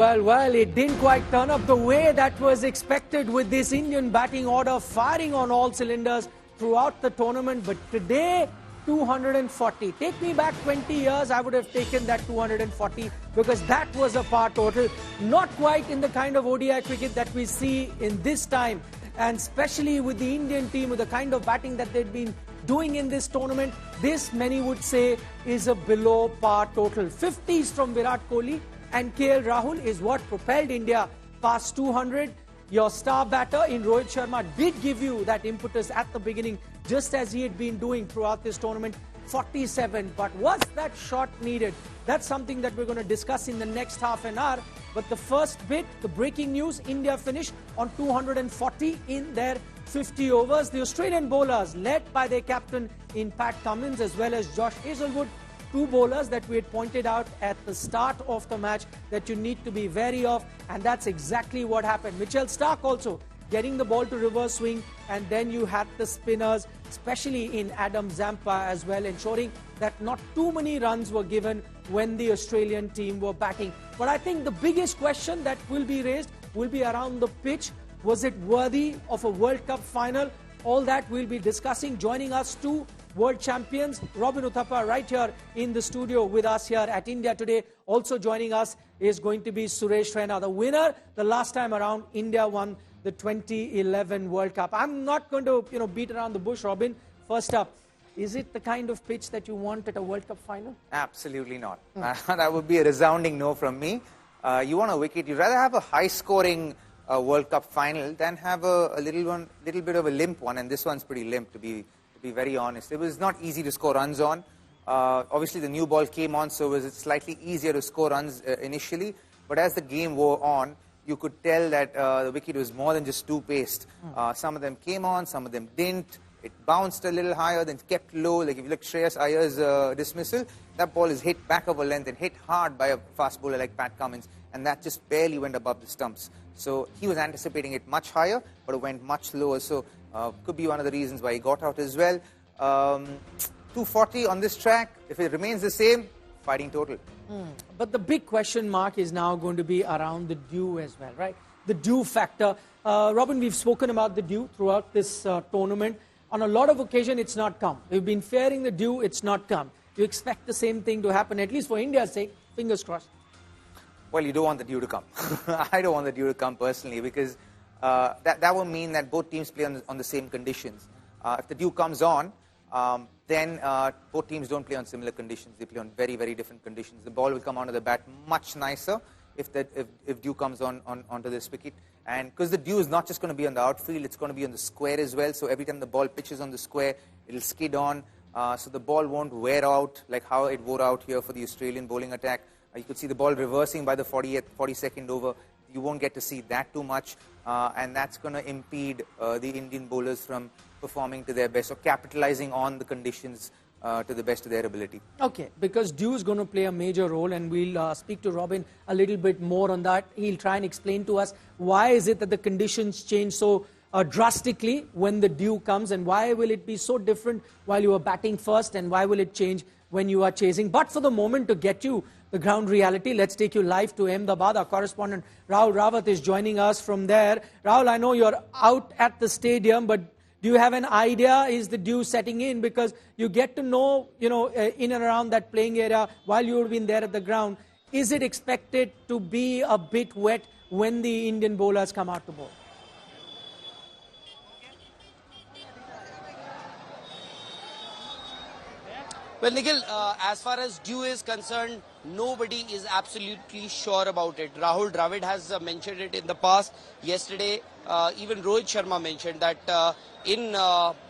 Well, it didn't quite turn up the way that was expected with this Indian batting order firing on all cylinders throughout the tournament. But today, 240. Take me back 20 years, I would have taken that 240 because that was a par total. Not quite in the kind of ODI cricket that we see in this time. And especially with the Indian team, with the kind of batting that they've been doing in this tournament, this many would say is a below par total. 50s from Virat Kohli and Rahul is what propelled India past 200. Your star batter in Rohit Sharma did give you that impetus at the beginning, just as he had been doing throughout this tournament. 47, but was that shot needed? That's something that we're going to discuss in the next half an hour. But the first bit, the breaking news, India finished on 240 in their 50 overs. The Australian bowlers, led by their captain in Pat Cummins as well as Josh Hazlewood, two bowlers that we had pointed out at the start of the match that you need to be wary of, and that's exactly what happened. Mitchell Starc also getting the ball to reverse swing, and then you had the spinners, especially in Adam Zampa as well, ensuring that not too many runs were given when the Australian team were batting. But I think the biggest question that will be raised will be around the pitch. Was it worthy of a World Cup final? All that we'll be discussing. Joining us, two world champions, Robin Uthappa right here in the studio with us here at India Today. Also joining us is going to be Suresh Raina, the winner the last time around. India won the 2011 World Cup. I'm not going to beat around the bush, Robin. First up, is it the kind of pitch that you want at a World Cup final? Absolutely not. That would be a resounding no from me. You want a wicket, you'd rather have a high-scoring World Cup final than have a little bit of a limp one, and this one's pretty limp, to be very honest. It was not easy to score runs on. Obviously, the new ball came on, so it was slightly easier to score runs initially. But as the game wore on, you could tell that the wicket was more than just two-paced. Some of them came on, some of them didn't. It bounced a little higher, then kept low. Like if you look at Shreyas Iyer's dismissal, that ball is hit back of a length and hit hard by a fast bowler like Pat Cummins, and that just barely went above the stumps. So he was anticipating it much higher, but it went much lower. So could be one of the reasons why he got out as well. 240 on this track. If it remains the same, fighting total. But the big question mark is now going to be around the dew as well, right? The dew factor. Robin, we've spoken about the dew throughout this tournament. On a lot of occasions, it's not come. We've been fearing the dew, it's not come. You expect the same thing to happen, at least for India's sake. Fingers crossed. Well, you don't want the dew to come. I don't want the dew to come personally, because that will mean that both teams play on the same conditions. If the dew comes on, then both teams don't play on similar conditions. They play on very, very different conditions. The ball will come onto the bat much nicer if dew comes onto this wicket. And because the dew is not just going to be on the outfield, it's going to be on the square as well. So every time the ball pitches on the square, it'll skid on. So the ball won't wear out like how it wore out here for the Australian bowling attack. You could see the ball reversing by the 42nd over. You won't get to see that too much. And that's going to impede the Indian bowlers from performing to their best or capitalizing on the conditions to the best of their ability. Okay, because dew is going to play a major role, and we'll speak to Robin a little bit more on that. He'll try and explain to us why is it that the conditions change so drastically when the dew comes, and why will it be so different while you are batting first, and why will it change when you are chasing. But for the moment, to get you the ground reality, let's take you live to Ahmedabad. Our correspondent Rahul Rawat is joining us from there. Rahul, I know you're out at the stadium, but do you have an idea, is the dew setting in? Because you get to know, in and around that playing area while you've been there at the ground. Is it expected to be a bit wet when the Indian bowlers come out to bowl? Well, Nikhil, as far as dew is concerned, nobody is absolutely sure about it. Rahul Dravid has mentioned it in the past. Yesterday, even Rohit Sharma mentioned that in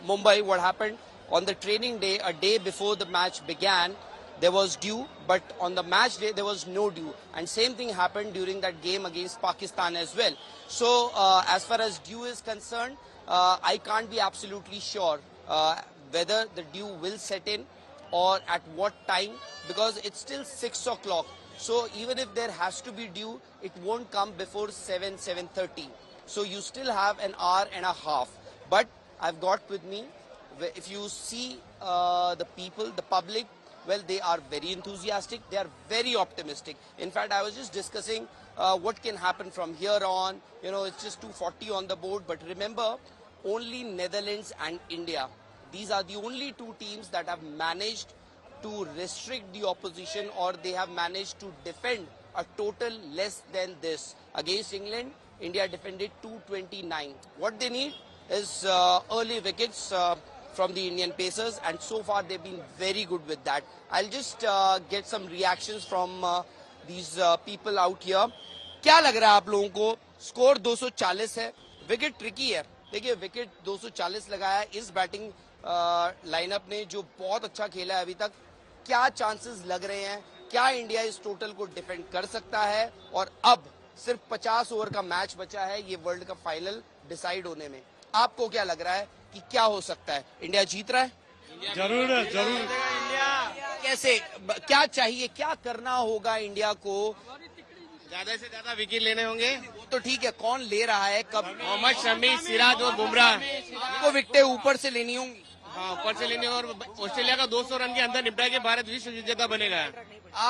Mumbai, what happened on the training day, a day before the match began, there was dew, but on the match day, there was no dew. And same thing happened during that game against Pakistan as well. So, as far as dew is concerned, I can't be absolutely sure whether the dew will set in or at what time, because it's still 6 o'clock. So even if there has to be dew, it won't come before 7:30. So you still have an hour and a half. But I've got with me, if you see the people, the public, well, they are very enthusiastic. They are very optimistic. In fact, I was just discussing what can happen from here on. You know, it's just 240 on the board. But remember, only Netherlands and India. These are the only two teams that have managed to restrict the opposition, or they have managed to defend a total less than this. Against England, India defended 229. What they need is early wickets from the Indian pacers, and so far they've been very good with that. I'll just get some reactions from these people out here. क्या लग रहा है आप लोगों को? Score 240 है, wicket tricky है. देखिए विकेट 240 लगाया है इस बैटिंग लाइनअप ने, जो बहुत अच्छा खेला है अभी तक. क्या चांसेस लग रहे हैं? क्या इंडिया इस टोटल को डिफेंड कर सकता है? और अब सिर्फ 50 ओवर का मैच बचा है ये वर्ल्ड कप फाइनल डिसाइड होने में. आपको क्या लग रहा है कि क्या हो सकता है? इंडिया जीत रहा है? जरूर जरूर. इंडिया कैसे, क्या चाहिए, क्या करना होगा इंडिया को? ज्यादा से ज्यादा विकेट लेने होंगे. वो तो ठीक है, कौन ले रहा है कब? मोहम्मद शमी, सिराज और बुमराह को विकेटें ऊपर से लेनी होंगी. हाँ, ऊपर से लेने. और ऑस्ट्रेलिया का 200 रन के अंदर निपटा के भारत विश्व विजेता बनेगा.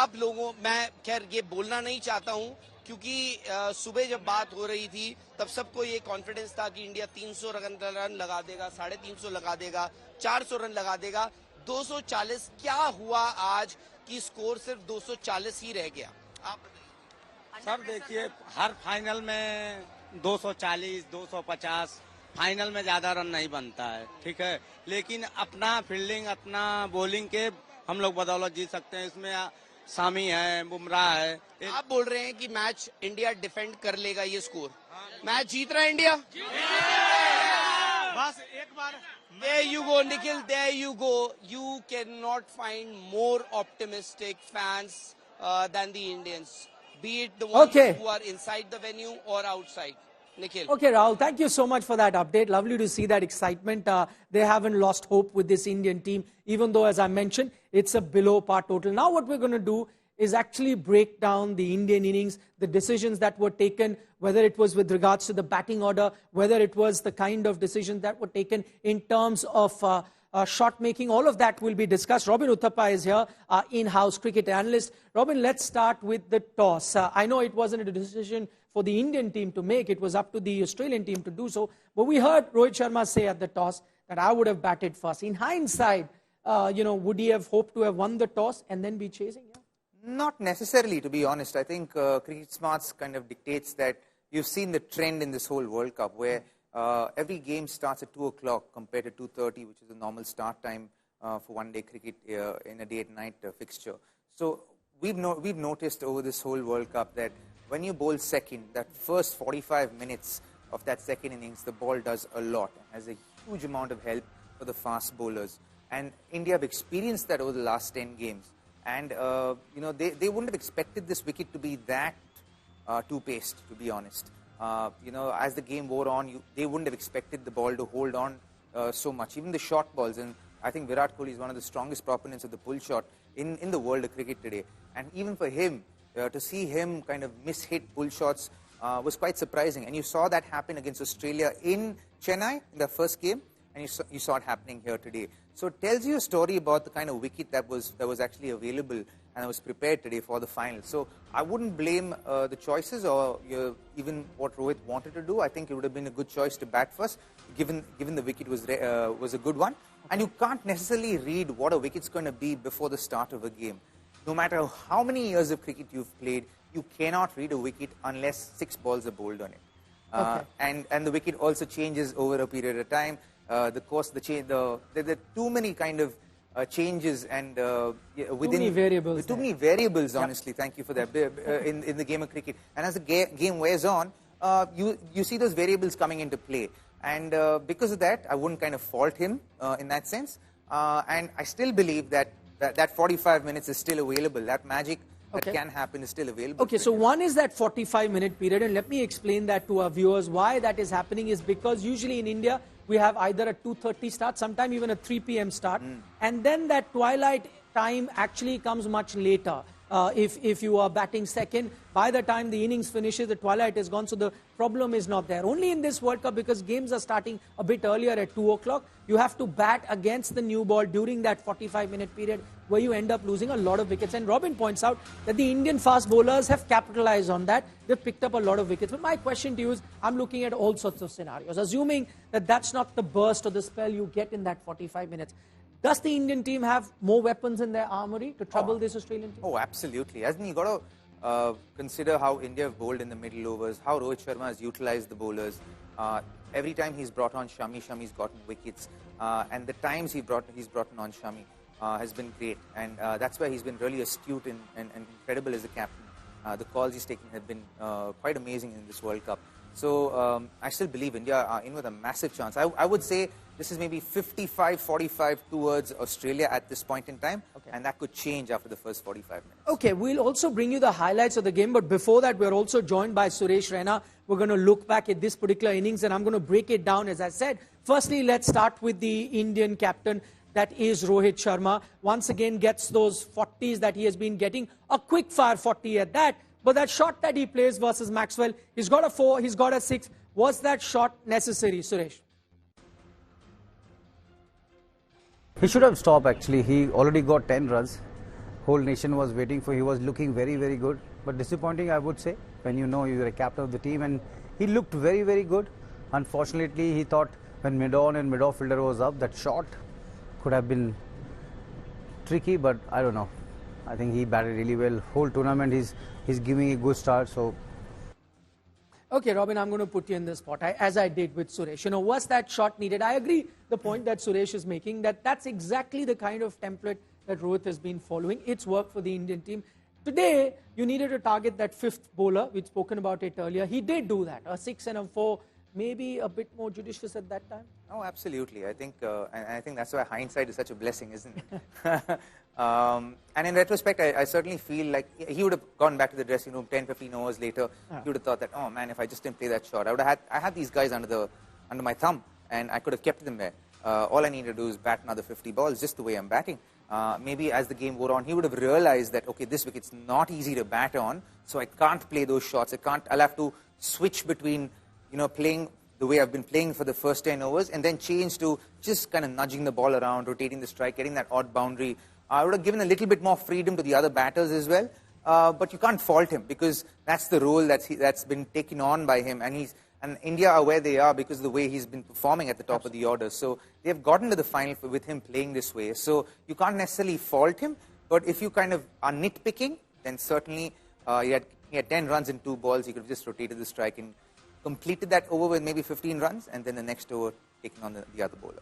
आप लोगों, मैं खैर ये बोलना नहीं चाहता हूँ, क्योंकि सुबह जब बात हो रही थी तब सबको ये कॉन्फिडेंस था कि इंडिया 300 रन लगा देगा, 350 लगा देगा, 400 रन लगा देगा. 240 क्या हुआ आज कि स्कोर सिर्फ 240 ही रह गया? आप सर देखिए, हर फाइनल में 240, 250 फाइनल में ज्यादा रन नहीं बनता है, ठीक है. लेकिन अपना फील्डिंग, अपना बॉलिंग के हम लोग बदौलत जीत सकते हैं. इसमें सामी है, बुमराह है. आप बोल रहे हैं कि मैच इंडिया डिफेंड कर लेगा ये स्कोर? मैच जीत रहा है इंडिया? बस एक बार. There you go, Nikhil. There you go. You cannot find more optimistic fans than the Indians, be it the ones who are inside the venue or outside. Nikhil. Okay, Rahul, thank you so much for that update. Lovely to see that excitement. They haven't lost hope with this Indian team, even though, as I mentioned, it's a below par total. Now what we're going to do is actually break down the Indian innings, the decisions that were taken, whether it was with regards to the batting order, whether it was the kind of decisions that were taken in terms of shot making. All of that will be discussed. Robin Uthappa is here, our in-house cricket analyst. Robin, let's start with the toss. I know it wasn't a decision for the Indian team to make. It was up to the Australian team to do so. But we heard Rohit Sharma say at the toss that I would have batted first. In hindsight, would he have hoped to have won the toss and then be chasing? Yeah. Not necessarily, to be honest. I think cricket smarts kind of dictates that you've seen the trend in this whole World Cup where every game starts at 2 o'clock compared to 2:30, which is the normal start time for one-day cricket in a day-and-night fixture. So we've noticed over this whole World Cup that when you bowl second, that first 45 minutes of that second innings, the ball does a lot and has a huge amount of help for the fast bowlers. And India have experienced that over the last 10 games. And, they wouldn't have expected this wicket to be that two-paced, to be honest. As the game wore on, they wouldn't have expected the ball to hold on so much. Even the short balls, and I think Virat Kohli is one of the strongest proponents of the pull shot in the world of cricket today. And even for him, to see him kind of miss-hit pull shots was quite surprising. And you saw that happen against Australia in Chennai in the first game, and you saw it happening here today. So it tells you a story about the kind of wicket that was actually available and was prepared today for the final. So I wouldn't blame the choices or even what Rohit wanted to do. I think it would have been a good choice to bat first, given the wicket was a good one. And you can't necessarily read what a wicket's going to be before the start of a game. No matter how many years of cricket you've played, you cannot read a wicket unless 6 balls are bowled on it. And the wicket also changes over a period of time. There are too many kind of changes and within too many variables. Honestly, thank you for that in the game of cricket. And as the game wears on, you see those variables coming into play. And because of that, I wouldn't kind of fault him in that sense. And I still believe that 45 minutes is still available. That magic that can happen is still available. Okay, so one is that 45-minute period, and let me explain that to our viewers. Why that is happening is because usually in India, we have either a 2:30 start, sometime even a 3 p.m. start, and then that twilight time actually comes much later. If you are batting second, by the time the innings finishes, the twilight is gone, so the problem is not there. Only in this World Cup, because games are starting a bit earlier at 2 o'clock, you have to bat against the new ball during that 45-minute period, where you end up losing a lot of wickets. And Robin points out that the Indian fast bowlers have capitalized on that. They've picked up a lot of wickets. But my question to you is, I'm looking at all sorts of scenarios. Assuming that that's not the burst or the spell you get in that 45 minutes. Does the Indian team have more weapons in their armory to trouble this Australian team? Oh, absolutely. Hasn't he got to consider how India have bowled in the middle overs, how Rohit Sharma has utilized the bowlers. Every time he's brought on Shami, Shami's gotten wickets. And the times he's brought on Shami has been great. And that's why he's been really astute and incredible as a captain. The calls he's taken have been quite amazing in this World Cup. So I still believe India are in with a massive chance. I would say this is maybe 55-45 towards Australia at this point in time. Okay. And that could change after the first 45 minutes. Okay, we'll also bring you the highlights of the game. But before that, we're also joined by Suresh Raina. We're going to look back at this particular innings and I'm going to break it down, as I said. Firstly, let's start with the Indian captain. That is Rohit Sharma. Once again gets those 40s that he has been getting. A quick fire 40 at that. But that shot that he plays versus Maxwell, he's got a 4, he's got a 6. Was that shot necessary, Suresh? He should have stopped actually. He already got 10 runs. Whole nation was waiting for. He was looking very, very good. But disappointing, I would say, when you know you're a captain of the team. And he looked very, very good. Unfortunately, he thought when mid-on and mid-off fielder was up, that shot could have been tricky, but I don't know. I think he batted really well. Whole tournament, he's giving a good start. So, okay, Robin, I'm going to put you in this spot, as I did with Suresh. You know, was that shot needed? I agree the point that Suresh is making, that's exactly the kind of template that Rohit has been following. It's worked for the Indian team. Today, you needed to target that fifth bowler. We'd spoken about it earlier. He did do that, a 6 and a 4. Maybe a bit more judicious at that time? Oh, absolutely. I think that's why hindsight is such a blessing, isn't it? And in retrospect, I certainly feel like he would have gone back to the dressing room 10, 15 hours later. He would have thought that, oh man, if I just didn't play that shot, I had these guys under my thumb, and I could have kept them there. All I need to do is bat another 50 balls, just the way I'm batting. Maybe as the game wore on, he would have realized that, okay, this wicket's not easy to bat on, so I can't play those shots. I'll have to switch between, playing the way I've been playing for the first 10 overs and then change to just kind of nudging the ball around, rotating the strike, getting that odd boundary. I would have given a little bit more freedom to the other batters as well. But you can't fault him because that's the role that's been taken on by him. And India are where they are because of the way he's been performing at the top of the order. So they've gotten to the final with him playing this way. So you can't necessarily fault him. But if you kind of are nitpicking, then certainly he had 10 runs in 2 balls. He could have just rotated the strike and completed that over with maybe 15 runs, and then the next over taking on the other bowler.